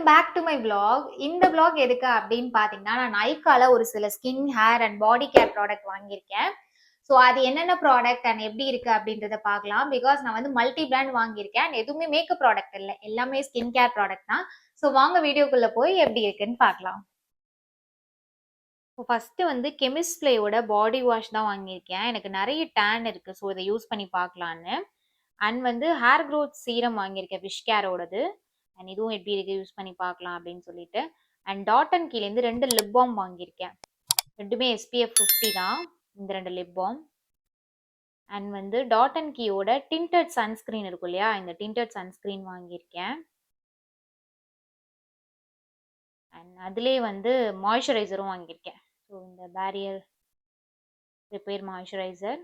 Welcome back to my vlog. இந்த vlog எதுக்கு அப்படின்னு பார்த்தீங்கன்னா, நான் நைக்கால ஒரு சில skin, hair and body care product வாங்கியிருக்கேன். ஸோ அது என்னென்ன ப்ராடக்ட் அண்ட் எப்படி இருக்கு அப்படின்றத பார்க்கலாம். பிகாஸ் நான் வந்து மல்டி பிராண்ட் வாங்கியிருக்கேன் அண்ட் எதுவுமே மேக்கப் ப்ராடக்ட் இல்லை, எல்லாமே ஸ்கின் கேர் ப்ராடக்ட் தான். ஸோ வாங்க வீடியோக்குள்ள போய் எப்படி இருக்குன்னு பார்க்கலாம். ஸோ ஃபர்ஸ்ட் வந்து கெமிஸ்ட் பிளேயோட பாடி வாஷ் தான் வாங்கியிருக்கேன். எனக்கு நிறைய டேன் இருக்கு, ஸோ இதை யூஸ் பண்ணி பார்க்கலான்னு. அண்ட் வந்து ஹேர் க்ரோத் சீரம் வாங்கியிருக்கேன் ஃபிஷ் கேரோடது. அண்ட் இதுவும் எப்படி இருக்கு யூஸ் பண்ணி பார்க்கலாம் அப்படின்னு சொல்லிட்டு. அண்ட் டாட் அண்ட் கீழேருந்து 2 லிப் பாம் வாங்கியிருக்கேன். ரெண்டுமே SPF 50 தான் இந்த 2 லிப் பாம். அண்ட் வந்து டாட் அண்ட் கீயோட டிண்டட் சன்ஸ்கிரீன் இருக்கும் இல்லையா, இந்த டிண்டட் சன்ஸ்கிரீன் வாங்கியிருக்கேன். அண்ட் அதுலேயே வந்து மாய்ஸ்சரைசரும் வாங்கியிருக்கேன். ஸோ இந்த பேரியர் ரிப்பேர் மாய்ஸ்சரைசர்.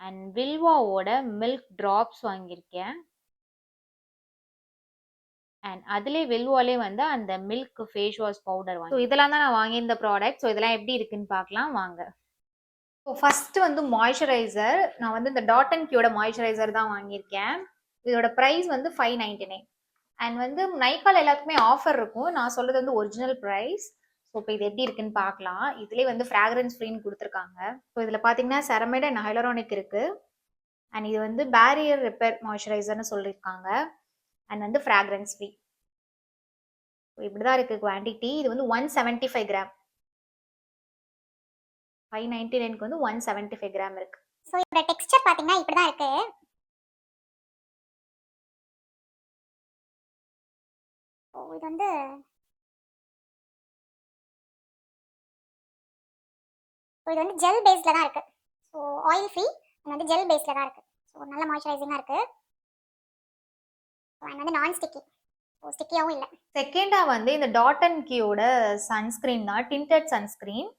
அண்ட் வில்வாவோட மில்க் ட்ராப்ஸ் வாங்கியிருக்கேன். அண்ட் அதுலேயே வெல்வாலே வந்து அந்த மில்க் ஃபேஸ் வாஷ் பவுடர் வாங்கி. ஸோ இதெல்லாம் தான் நான் வாங்கியிருந்த ப்ராடக்ட். ஸோ இதெல்லாம் எப்படி இருக்குன்னு பார்க்கலாம் வாங்க. ஸோ ஃபர்ஸ்ட் வந்து மாய்ஸ்சரைசர். நான் வந்து இந்த டாட் அண்ட் கியோட மாய்ஸ்சரைசர் தான் வாங்கியிருக்கேன். இதோட ப்ரைஸ் வந்து 599. அண்ட் வந்து நைக்கால எல்லாத்துக்குமே ஆஃபர் இருக்கும். நான் சொல்றது வந்து ஒரிஜினல் ப்ரைஸ். ஸோ இப்போ இது எப்படி இருக்குன்னு பார்க்கலாம். இதுலேயே வந்து ஃப்ராக்ரன்ஸ் ஃப்ரீன்னு கொடுத்துருக்காங்க. ஸோ இதில் பார்த்தீங்கன்னா செரமைட் அண்ட் ஹைலரானிக் இருக்கு. அண்ட் இது வந்து பேரியர் ரிப்பேர் மாய்ஸ்சரைசர்னு சொல்லியிருக்காங்க. அண்ட் வந்து ஃப்ராக்ரன்ஸ் ஃப்ரீ. இப்படிதான் இருக்கு குவான்டிட்டி. இது வந்து 175 கிராம். 599க்கு வந்து 175 கிராம் இருக்கு. ஸோ இதோட டெக்ஸ்சர் பார்த்தீங்கன்னா இப்படிதான் இருக்கு. இது வந்து ஜெல் பேஸ்ல தான் இருக்கு. ஸோ ஆயில் ஃப்ரீ அண்ட் வந்து ஜெல் பேஸ்ல தான் இருக்கு. ஸோ நல்ல மாய்ஸ்சரைசிங்கா இருக்கு. அண்ட் வந்து நான் ஸ்டிக்கி, ஸ்டிக்கியாவும் இல்லை. செகண்டா வந்து இந்த டாட் அண்ட் கீயோட சன்ஸ்கிரீன் தான், டிண்டட் சன்ஸ்கிரீன்.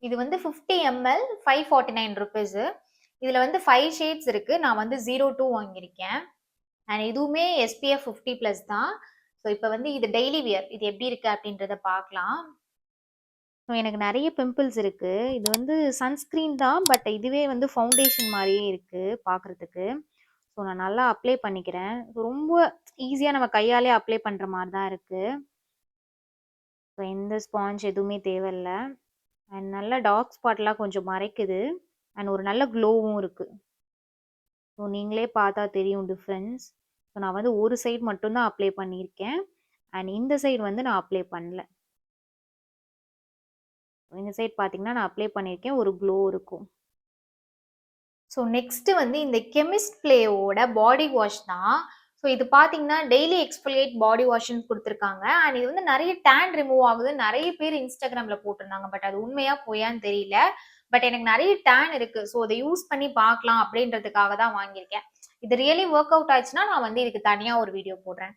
இது வந்து 50 ml 549 ருபீஸ். இதுல வந்து 5 ஷேட்ஸ் இருக்கு. நான் வந்து 02 வாங்கியிருக்கேன். அண்ட் இதுவுமே SPF 50+ தான். ஸோ இப்போ வந்து இது டெய்லி வியர், இது எப்படி இருக்கு அப்படின்றத பார்க்கலாம். ஸோ எனக்கு நிறைய பிம்பிள்ஸ் இருக்கு. இது வந்து சன்ஸ்கிரீன் தான், பட் இதுவே வந்து ஃபவுண்டேஷன் மாதிரியே இருக்கு பார்க்கறதுக்கு. ஸோ நான் நல்லா அப்ளை பண்ணிக்கிறேன். ரொம்ப ஈஸியாக நம்ம கையாலே அப்ளை பண்ணுற மாதிரி தான் இருக்குது. ஸோ எந்த ஸ்பாஞ்ச் எதுவுமே தேவையில்லை. அண்ட் நல்லா டார்க் ஸ்பாட்லாம் கொஞ்சம் மறைக்குது. அண்ட் ஒரு நல்ல க்ளோவும் இருக்குது. ஸோ நீங்களே பார்த்தா தெரியும் டிஃப்ரென்ஸ். ஸோ நான் வந்து ஒரு சைடு மட்டும்தான் அப்ளை பண்ணியிருக்கேன். அண்ட் இந்த சைடு வந்து நான் அப்ளை பண்ணல. இந்த சைடு பார்த்தீங்கன்னா நான் அப்ளை பண்ணியிருக்கேன், ஒரு க்ளோ இருக்கும். ஸோ நெக்ஸ்ட் வந்து இந்த கெமிஸ்ட் பிளேயோட பாடி வாஷ் தான். ஸோ இது பார்த்தீங்கன்னா டெய்லி எக்ஸ்ஃபோலியேட் பாடி வாஷ்ன்னு கொடுத்துருக்காங்க. அண்ட் இது வந்து நிறைய டேன் ரிமூவ் ஆகுது, நிறைய பேர் இன்ஸ்டாகிராமில் போட்டிருந்தாங்க. பட் அது உண்மையா பொய்யான்னு தெரியல. பட் எனக்கு நிறைய டேன் இருக்கு. ஸோ அதை யூஸ் பண்ணி பார்க்கலாம் அப்படின்றதுக்காக தான் வாங்கியிருக்கேன். இது ரியலி ஒர்க் அவுட் ஆச்சுன்னா நான் வந்து இதுக்கு தனியாக ஒரு வீடியோ போடுறேன்.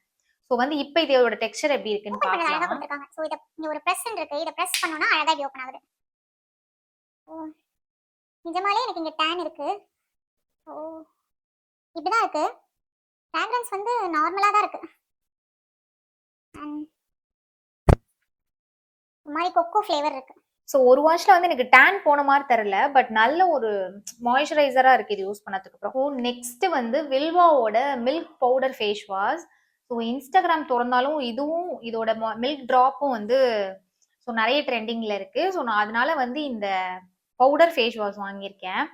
ஸோ வந்து இப்போ இதோட டெக்ஸ்சர் எப்படி இருக்குன்னு பார்க்கலாம். ஸோ இதை இங்கே ஒரு ப்ரெஸ் இருக்கு, இதை ப்ரெஸ் பண்ணோன்னா அழகாக இப்படி ஓப்பன் ஆகுது. நிஜமாலே எனக்கு இங்கே டேன் இருக்கு. ஓ இப்படிதான் இருக்கு. ஃப்ராக்ரன்ஸ் வந்து நார்மலாக தான் இருக்கு. ஒரு மாதிரி கொக்கோ ஃப்ளேவர் இருக்கு. ஸோ ஒரு வாஷ்ல வந்து எனக்கு டேன் போன மாதிரி தெரியல, பட் நல்ல ஒரு மாய்ஸ்சரைசரா இருக்கு இது யூஸ் பண்ணதுக்கு அப்புறம். நெக்ஸ்ட் வந்து வில்வாவோட milk powder face wash. So Instagram திறந்தாலும் இதுவும் இதோட மில்க் ட்ராப்பும் வந்து ஸோ நிறைய ட்ரெண்டிங்ல இருக்கு. ஸோ நான் அதனால வந்து இந்த பவுடர் ஃபேஸ் வாஷ் வாங்கியிருக்கேன்.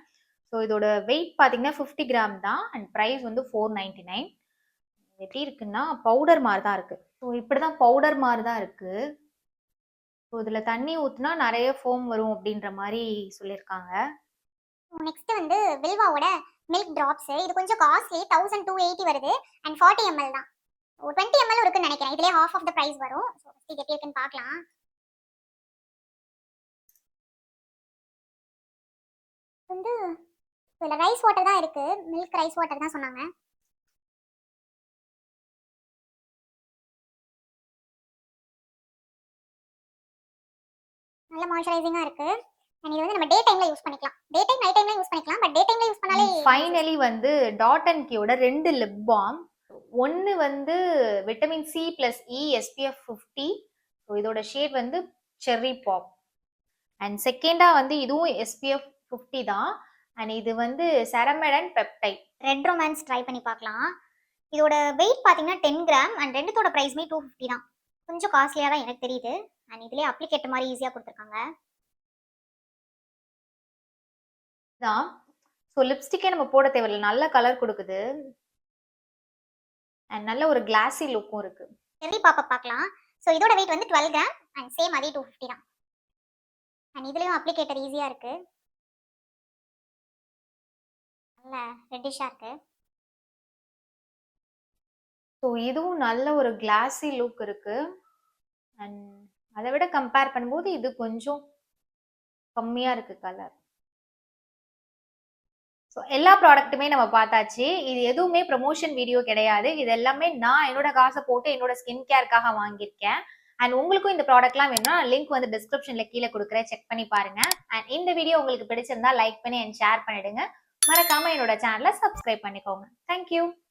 ஸோ இதோட வெயிட் பார்த்தீங்கன்னா 50 கிராம் தான். அண்ட் ப்ரைஸ் வந்து 499. எப்படி இருக்குன்னா பவுடர் மாதிரி தான் இருக்கு. ஸோ இப்படிதான் பவுடர் மாதிரி தான் இருக்கு. ஸோ இதில் தண்ணி ஊற்றினா நிறைய ஃபோம் வரும் அப்படின்ற மாதிரி சொல்லியிருக்காங்க. நெக்ஸ்ட் வந்து வில்வாவோட மில்க் ட்ராப்ஸ். இது கொஞ்சம் காஸ்ட்லி, 1280 வருது. அண்ட் 40 ml தான். ஒரு 20 ml இருக்குன்னு நினைக்கிறேன். இதுலேயே half ஆஃப் த ப்ரைஸ் வரும். ஸோ இது எப்படி இருக்குன்னு பார்க்கலாம். வந்து இதில் ரைஸ் வாட்டர் தான் இருக்கு, மில்க் ரைஸ் வாட்டர் தான் சொன்னாங்க. நல்ல மாய்ஸ்சரைசிங்கா இருக்கு. அண்ட் இது வந்து நம்ம டே டைம்ல யூஸ் பண்ணிக்கலாம். டே டைம் நைட் டைம்ல யூஸ் பண்ணிக்கலாம். பட் டே டைம்ல யூஸ் பண்ணாலே. ஃபைனலி வந்து டாட் அண்ட் கீயோட 2 லிப் பாம். ஒன்று வந்து விட்டமின் C+E SPF 50. ஸோ இதோட ஷேட் வந்து செர்ரி பாப். அண்ட் செகண்டா வந்து இதுவும் SPF 50 தான். அண்ட் இது வந்து ceramide and peptide. Red romance try பண்ணி பார்க்கலாம். இதோட வெயிட் பார்த்தீங்கன்னா 10 கிராம். அண்ட் ரெண்டுத்தோட ப்ரைஸ்மே 250 தான். கொஞ்சம் காஸ்ட்லியாக தான் எனக்கு தெரியுது. அண்ட் இதுலேயே அப்ளிகேட்டர் மாதிரி ஈஸியாக கொடுத்துருக்காங்க. தான் ஸோ லிப்ஸ்டிக்கே நம்ம போட தேவையில்ல, நல்ல கலர் கொடுக்குது அண்ட் நல்ல ஒரு கிளாஸி லுக்கும் இருக்கு. செர்ரி பாப்பப் பார்க்கலாம். ஸோ இதோட வெயிட் வந்து 12 கிராம் அண்ட் சேம் அதே 250 தான். அண்ட் இதுலேயும் அப்ளிகேட்டர் ஈஸியாக இருக்கு, நல்ல ரெட்டிஷாக இருக்கு. ஸோ இதுவும் நல்ல ஒரு கிளாஸி லுக் இருக்கு அண்ட் அதை விட கம்பேர் பண்ணும்போது இது கொஞ்சம் கம்மியா இருக்கு கலர். ஸோ எல்லா ப்ராடக்ட்டுமே நம்ம பார்த்தாச்சு. இது எதுவுமே ப்ரமோஷன் வீடியோ கிடையாது. இது எல்லாமே நான் என்னோட காசை போட்டு என்னோட ஸ்கின் கேருக்காக வாங்கியிருக்கேன். அண்ட் உங்களுக்கும் இந்த ப்ராடக்ட்லாம் வேணும்னா லிங்க் வந்து டிஸ்கிரிப்ஷன்ல கீழே கொடுக்குறேன், செக் பண்ணி பாருங்க. அண்ட் இந்த வீடியோ உங்களுக்கு பிடிச்சிருந்தா லைக் பண்ணி அண்ட் ஷேர் பண்ணிடுங்க. மறக்காம என்னோட சேனலை சப்ஸ்கிரைப் பண்ணிக்கோங்க. தேங்க்யூ.